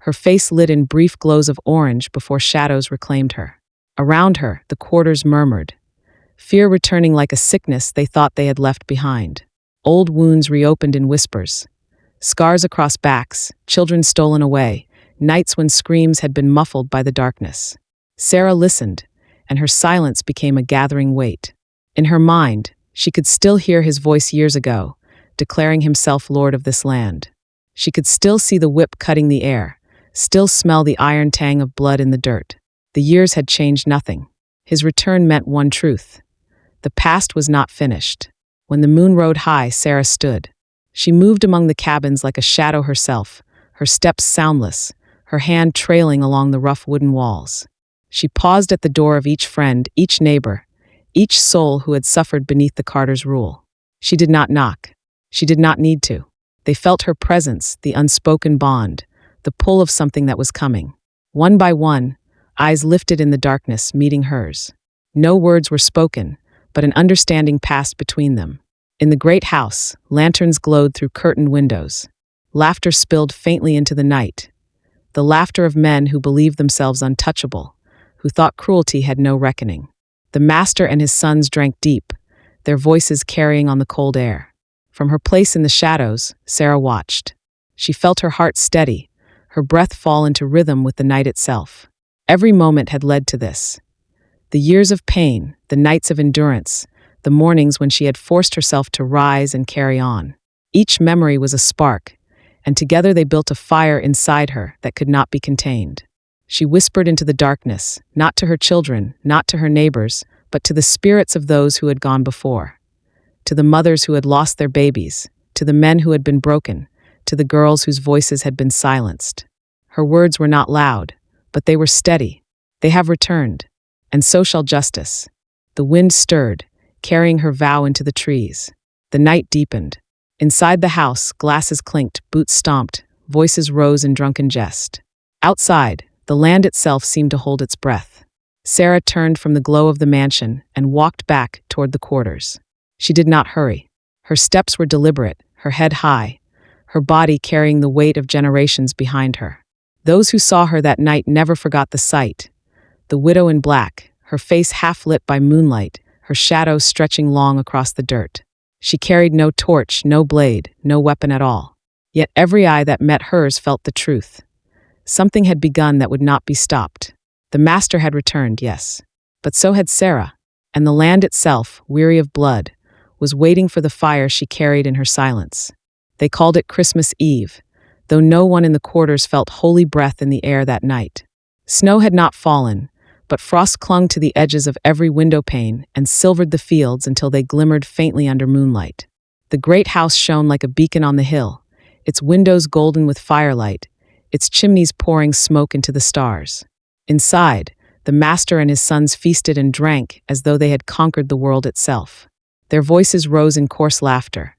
her face lit in brief glows of orange before shadows reclaimed her. Around her, the quarters murmured, fear returning like a sickness they thought they had left behind. Old wounds reopened in whispers. Scars across backs, children stolen away, nights when screams had been muffled by the darkness. Sarah listened, and her silence became a gathering weight. In her mind, she could still hear his voice years ago, declaring himself lord of this land. She could still see the whip cutting the air, still smell the iron tang of blood in the dirt. The years had changed nothing. His return meant one truth. The past was not finished. When the moon rode high, Sarah stood. She moved among the cabins like a shadow herself, her steps soundless, her hand trailing along the rough wooden walls. She paused at the door of each friend, each neighbor, each soul who had suffered beneath the Carter's rule. She did not knock. She did not need to. They felt her presence, the unspoken bond, the pull of something that was coming. One by one, eyes lifted in the darkness, meeting hers. No words were spoken, but an understanding passed between them. In the great house, lanterns glowed through curtained windows. Laughter spilled faintly into the night. The laughter of men who believed themselves untouchable, who thought cruelty had no reckoning. The master and his sons drank deep, their voices carrying on the cold air. From her place in the shadows, Sarah watched. She felt her heart steady, her breath fall into rhythm with the night itself. Every moment had led to this. The years of pain, the nights of endurance, the mornings when she had forced herself to rise and carry on. Each memory was a spark, and together they built a fire inside her that could not be contained. She whispered into the darkness, not to her children, not to her neighbors, but to the spirits of those who had gone before. To the mothers who had lost their babies, to the men who had been broken, to the girls whose voices had been silenced. Her words were not loud, but they were steady. They have returned, and so shall justice. The wind stirred, carrying her vow into the trees. The night deepened. Inside the house, glasses clinked, boots stomped, voices rose in drunken jest. Outside, the land itself seemed to hold its breath. Sarah turned from the glow of the mansion and walked back toward the quarters. She did not hurry. Her steps were deliberate, her head high, her body carrying the weight of generations behind her. Those who saw her that night never forgot the sight. The widow in black, her face half lit by moonlight, her shadow stretching long across the dirt. She carried no torch, no blade, no weapon at all. Yet every eye that met hers felt the truth. Something had begun that would not be stopped. The master had returned, yes, but so had Sarah, and the land itself, weary of blood, was waiting for the fire she carried in her silence. They called it Christmas Eve, though no one in the quarters felt holy breath in the air that night. Snow had not fallen, but frost clung to the edges of every window pane and silvered the fields until they glimmered faintly under moonlight. The great house shone like a beacon on the hill, its windows golden with firelight, its chimneys pouring smoke into the stars. Inside, The master and his sons feasted and drank as though they had conquered the world itself. Their voices rose in coarse laughter,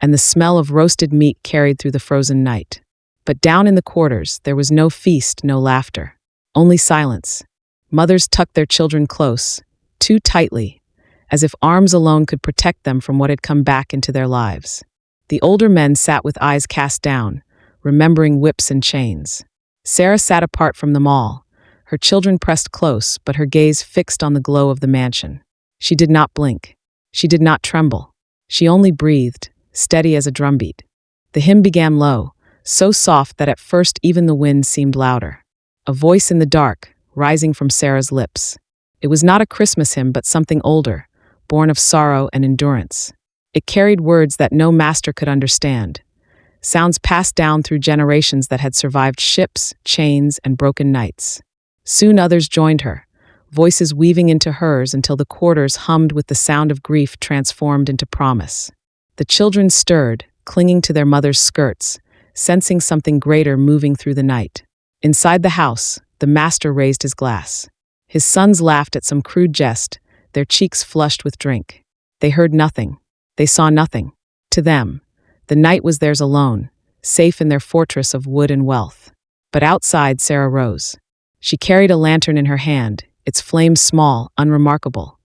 and the smell of roasted meat carried through the frozen night. But down in the quarters, there was no feast, no laughter. Only silence. Mothers tucked their children close, too tightly, as if arms alone could protect them from what had come back into their lives. The older men sat with eyes cast down, remembering whips and chains. Sarah sat apart from them all, her children pressed close, but her gaze fixed on the glow of the mansion. She did not blink. She did not tremble. She only breathed, steady as a drumbeat. The hymn began low, so soft that at first even the wind seemed louder. A voice in the dark, rising from Sarah's lips. It was not a Christmas hymn, but something older, born of sorrow and endurance. It carried words that no master could understand, sounds passed down through generations that had survived ships, chains, and broken nights. Soon others joined her, voices weaving into hers until the quarters hummed with the sound of grief transformed into promise. The children stirred, clinging to their mother's skirts, sensing something greater moving through the night. Inside the house, the master raised his glass. His sons laughed at some crude jest, their cheeks flushed with drink. They heard nothing. They saw nothing. To them, the night was theirs alone, safe in their fortress of wood and wealth. But outside, Sarah rose. She carried a lantern in her hand, its flame small, unremarkable.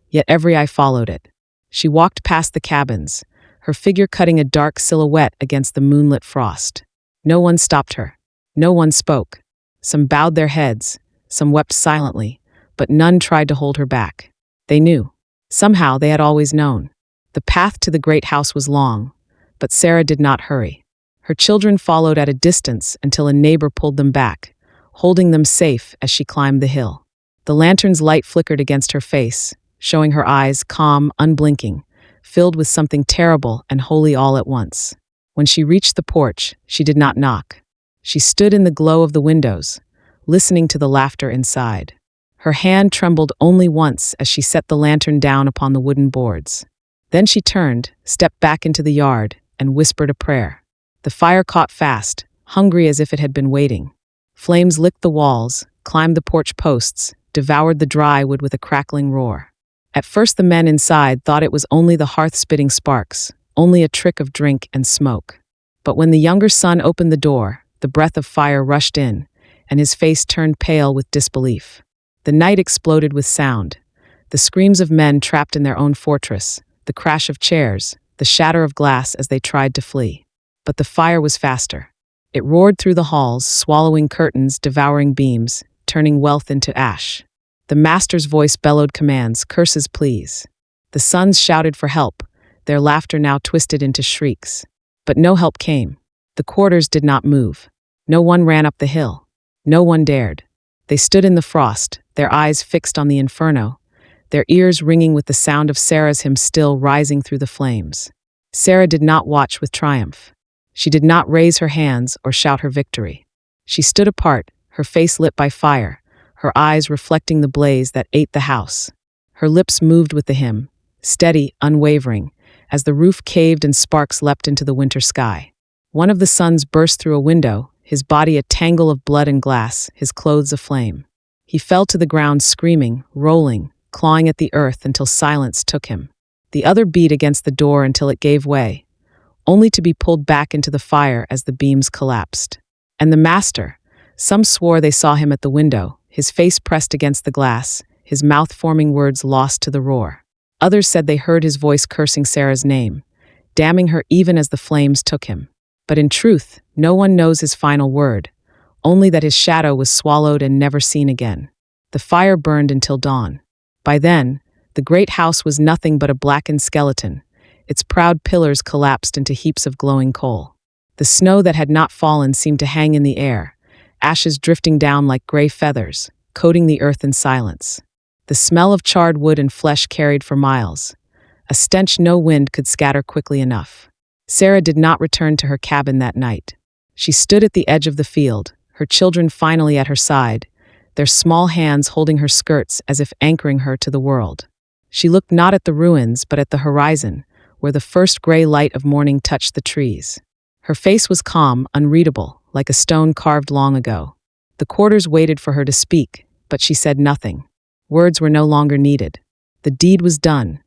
Yet every eye followed it. She walked past the cabins, her figure cutting a dark silhouette against the moonlit frost. No one stopped her. No one spoke. Some bowed their heads, some wept silently, but none tried to hold her back. They knew. Somehow they had always known. The path to the great house was long, but Sarah did not hurry. Her children followed at a distance until a neighbor pulled them back, holding them safe as she climbed the hill. The lantern's light flickered against her face, showing her eyes calm, unblinking, filled with something terrible and holy all at once. When she reached the porch, she did not knock. She stood in the glow of the windows, listening to the laughter inside. Her hand trembled only once as she set the lantern down upon the wooden boards. Then she turned, stepped back into the yard, and whispered a prayer. The fire caught fast, hungry as if it had been waiting. Flames licked the walls, climbed the porch posts, devoured the dry wood with a crackling roar. At first the men inside thought it was only the hearth spitting sparks, only a trick of drink and smoke. But when the younger son opened the door, the breath of fire rushed in, and his face turned pale with disbelief. The night exploded with sound. The screams of men trapped in their own fortress, the crash of chairs, the shatter of glass as they tried to flee. But the fire was faster. It roared through the halls, swallowing curtains, devouring beams, turning wealth into ash. The master's voice bellowed commands, curses, pleas. The sons shouted for help, their laughter now twisted into shrieks. But no help came. The quarters did not move. No one ran up the hill. No one dared. They stood in the frost, their eyes fixed on the inferno, their ears ringing with the sound of Sarah's hymn still rising through the flames. Sarah did not watch with triumph. She did not raise her hands or shout her victory. She stood apart, her face lit by fire, her eyes reflecting the blaze that ate the house. Her lips moved with the hymn, steady, unwavering, as the roof caved and sparks leapt into the winter sky. One of the sons burst through a window, his body a tangle of blood and glass, his clothes aflame. He fell to the ground screaming, rolling, clawing at the earth until silence took him. The other beat against the door until it gave way, only to be pulled back into the fire as the beams collapsed. And the master, some swore they saw him at the window, his face pressed against the glass, his mouth forming words lost to the roar. Others said they heard his voice cursing Sarah's name, damning her even as the flames took him. But in truth, no one knows his final word, only that his shadow was swallowed and never seen again. The fire burned until dawn. By then, the great house was nothing but a blackened skeleton. Its proud pillars collapsed into heaps of glowing coal. The snow that had not fallen seemed to hang in the air, ashes drifting down like gray feathers, coating the earth in silence. The smell of charred wood and flesh carried for miles, a stench no wind could scatter quickly enough. Sarah did not return to her cabin that night. She stood at the edge of the field, her children finally at her side, their small hands holding her skirts as if anchoring her to the world. She looked not at the ruins but at the horizon, where the first gray light of morning touched the trees. Her face was calm, unreadable, like a stone carved long ago. The quarters waited for her to speak, but she said nothing. Words were no longer needed. The deed was done,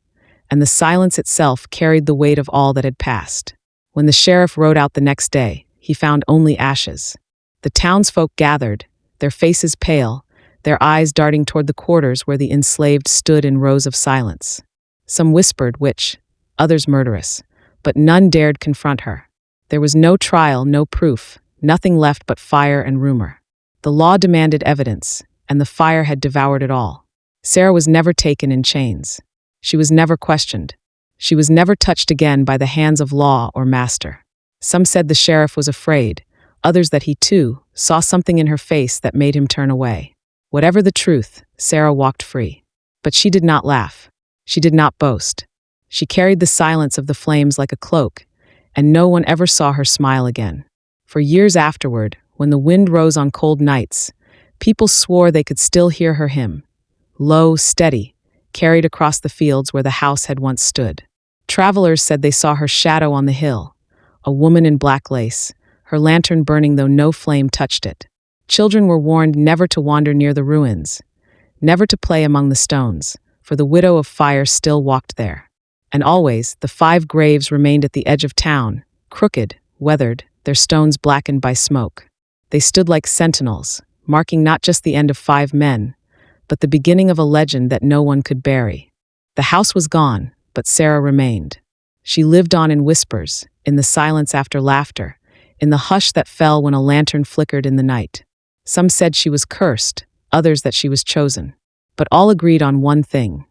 and the silence itself carried the weight of all that had passed. When the sheriff rode out the next day, he found only ashes. The townsfolk gathered, their faces pale, their eyes darting toward the quarters where the enslaved stood in rows of silence. Some whispered witch, others murderess, but none dared confront her. There was no trial, no proof, nothing left but fire and rumor. The law demanded evidence, and the fire had devoured it all. Sarah was never taken in chains. She was never questioned. She was never touched again by the hands of law or master. Some said the sheriff was afraid, others that he too saw something in her face that made him turn away. Whatever the truth, Sarah walked free. But she did not laugh. She did not boast. She carried the silence of the flames like a cloak, and no one ever saw her smile again. For years afterward, when the wind rose on cold nights, people swore they could still hear her hymn, low, steady, carried across the fields where the house had once stood. Travelers said they saw her shadow on the hill, a woman in black lace, her lantern burning though no flame touched it. Children were warned never to wander near the ruins, never to play among the stones, for the widow of fire still walked there. And always, the 5 graves remained at the edge of town, crooked, weathered, their stones blackened by smoke. They stood like sentinels, marking not just the end of 5 men, but the beginning of a legend that no one could bury. The house was gone, but Sarah remained. She lived on in whispers, in the silence after laughter, in the hush that fell when a lantern flickered in the night. Some said she was cursed, others that she was chosen. But all agreed on one thing.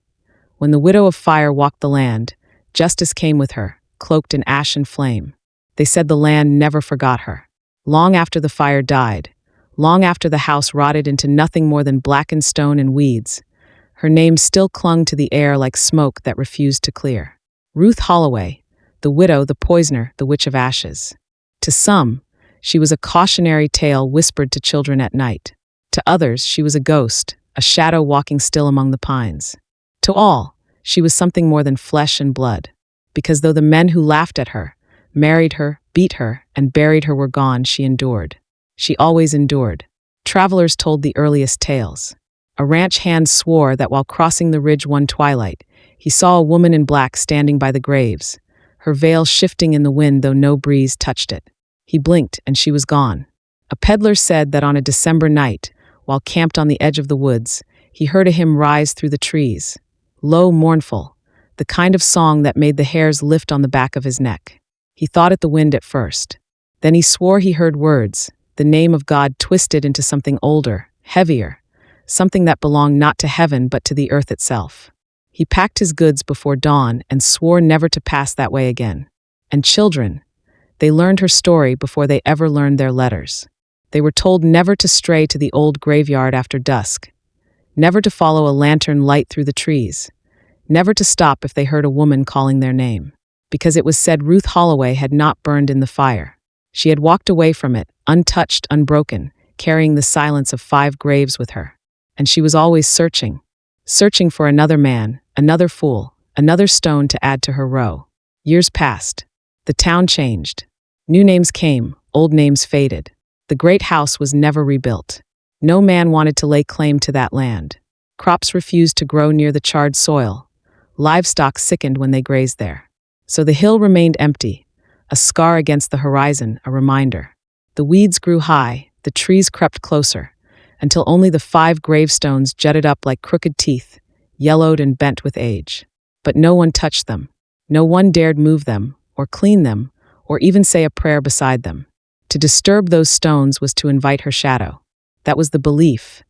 When the widow of fire walked the land, justice came with her, cloaked in ash and flame. They said the land never forgot her. Long after the fire died, long after the house rotted into nothing more than blackened stone and weeds, her name still clung to the air like smoke that refused to clear. Ruth Holloway, the widow, the poisoner, the witch of ashes. To some, she was a cautionary tale whispered to children at night. To others, she was a ghost, a shadow walking still among the pines. To all, she was something more than flesh and blood. Because though the men who laughed at her, married her, beat her, and buried her were gone, she endured. She always endured. Travelers told the earliest tales. A ranch hand swore that while crossing the ridge one twilight, he saw a woman in black standing by the graves, her veil shifting in the wind though no breeze touched it. He blinked and she was gone. A peddler said that on a December night, while camped on the edge of the woods, he heard a hymn rise through the trees, low, mournful, the kind of song that made the hairs lift on the back of his neck. He thought it the wind at first. Then he swore he heard words, the name of God twisted into something older, heavier, something that belonged not to heaven but to the earth itself. He packed his goods before dawn and swore never to pass that way again. And children, they learned her story before they ever learned their letters. They were told never to stray to the old graveyard after dusk, never to follow a lantern light through the trees, never to stop if they heard a woman calling their name. Because it was said Ruth Holloway had not burned in the fire. She had walked away from it, untouched, unbroken, carrying the silence of 5 graves with her. And she was always searching for another man, another fool, another stone to add to her row. Years passed. The town changed. New names came, old names faded. The great house was never rebuilt. No man wanted to lay claim to that land. Crops refused to grow near the charred soil. Livestock sickened when they grazed there. So the hill remained empty, a scar against the horizon, a reminder. The weeds grew high, the trees crept closer, until only the 5 gravestones jutted up like crooked teeth, yellowed and bent with age. But no one touched them. No one dared move them, or clean them, or even say a prayer beside them. To disturb those stones was to invite her shadow. That was the belief,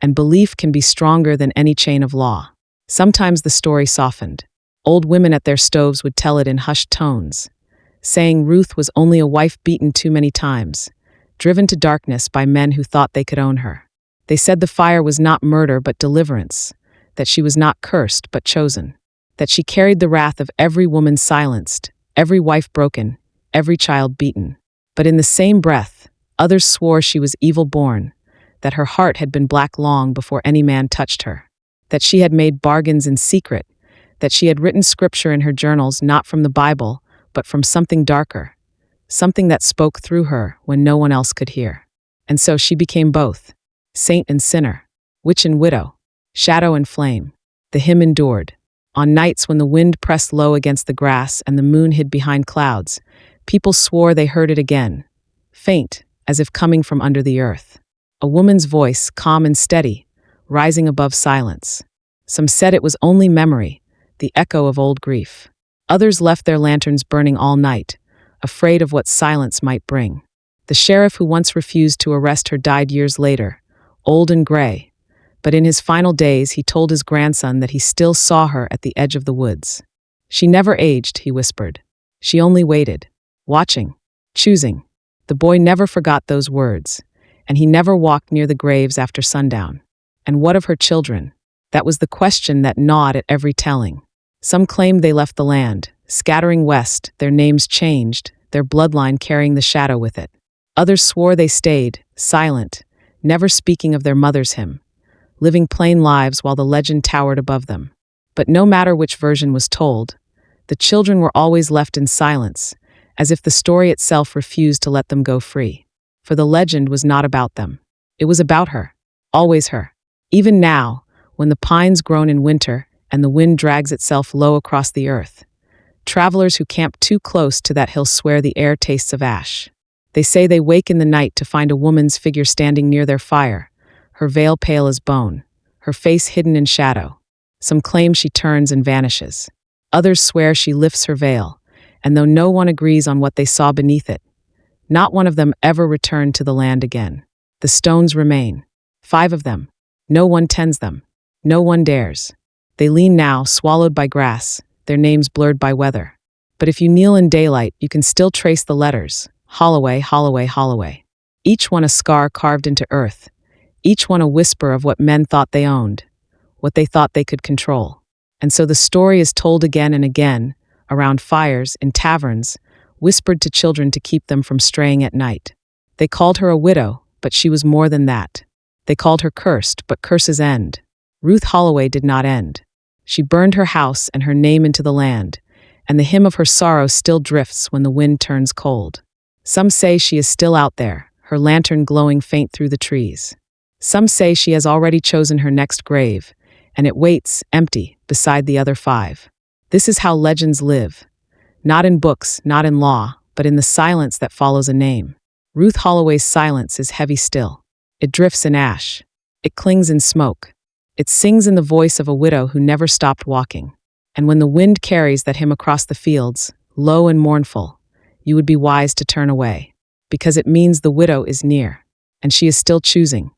and belief can be stronger than any chain of law. Sometimes the story softened. Old women at their stoves would tell it in hushed tones, saying Ruth was only a wife beaten too many times, driven to darkness by men who thought they could own her. They said the fire was not murder but deliverance, that she was not cursed but chosen, that she carried the wrath of every woman silenced, every wife broken, every child beaten. But in the same breath, others swore she was evil-born, that her heart had been black long before any man touched her, that she had made bargains in secret, that she had written scripture in her journals not from the Bible, but from something darker, something that spoke through her when no one else could hear. And so she became both, saint and sinner, Witch and widow, shadow and flame. The hymn endured. On nights when the wind pressed low against the grass and the moon hid behind clouds, people swore they heard it again, faint, as if coming from under the earth. A woman's voice, calm and steady, rising above silence. Some said it was only memory, the echo of old grief. Others left their lanterns burning all night, afraid of what silence might bring. The sheriff who once refused to arrest her died years later, old and gray, but in his final days he told his grandson that he still saw her at the edge of the woods. She never aged, he whispered. She only waited, watching, choosing. The boy never forgot those words, and he never walked near the graves after sundown. And what of her children? That was the question that gnawed at every telling. Some claimed they left the land, scattering west, their names changed, their bloodline carrying the shadow with it. Others swore they stayed, silent, never speaking of their mother's hymn, living plain lives while the legend towered above them. But no matter which version was told, the children were always left in silence, as if the story itself refused to let them go free. For the legend was not about them. It was about her, always her. Even now, when the pines groan in winter and the wind drags itself low across the earth, travelers who camp too close to that hill swear the air tastes of ash. They say they wake in the night to find a woman's figure standing near their fire, her veil pale as bone, her face hidden in shadow. Some claim she turns and vanishes. Others swear she lifts her veil, and though no one agrees on what they saw beneath it, not one of them ever returned to the land again. The stones remain. 5 of them. No one tends them. No one dares. They lean now, swallowed by grass, their names blurred by weather. But if you kneel in daylight, you can still trace the letters. Holloway, Holloway, Holloway. Each one a scar carved into earth. Each one a whisper of what men thought they owned, what they thought they could control. And so the story is told again and again, around fires, in taverns, whispered to children to keep them from straying at night. They called her a widow, but she was more than that. They called her cursed, but curses end. Ruth Holloway did not end. She burned her house and her name into the land, and the hymn of her sorrow still drifts when the wind turns cold. Some say she is still out there, her lantern glowing faint through the trees. Some say she has already chosen her next grave, and it waits, empty, beside the other 5. This is how legends live. Not in books, not in law, but in the silence that follows a name. Ruth Holloway's silence is heavy still. It drifts in ash. It clings in smoke. It sings in the voice of a widow who never stopped walking. And when the wind carries that hymn across the fields, low and mournful, you would be wise to turn away, because it means the widow is near, and she is still choosing.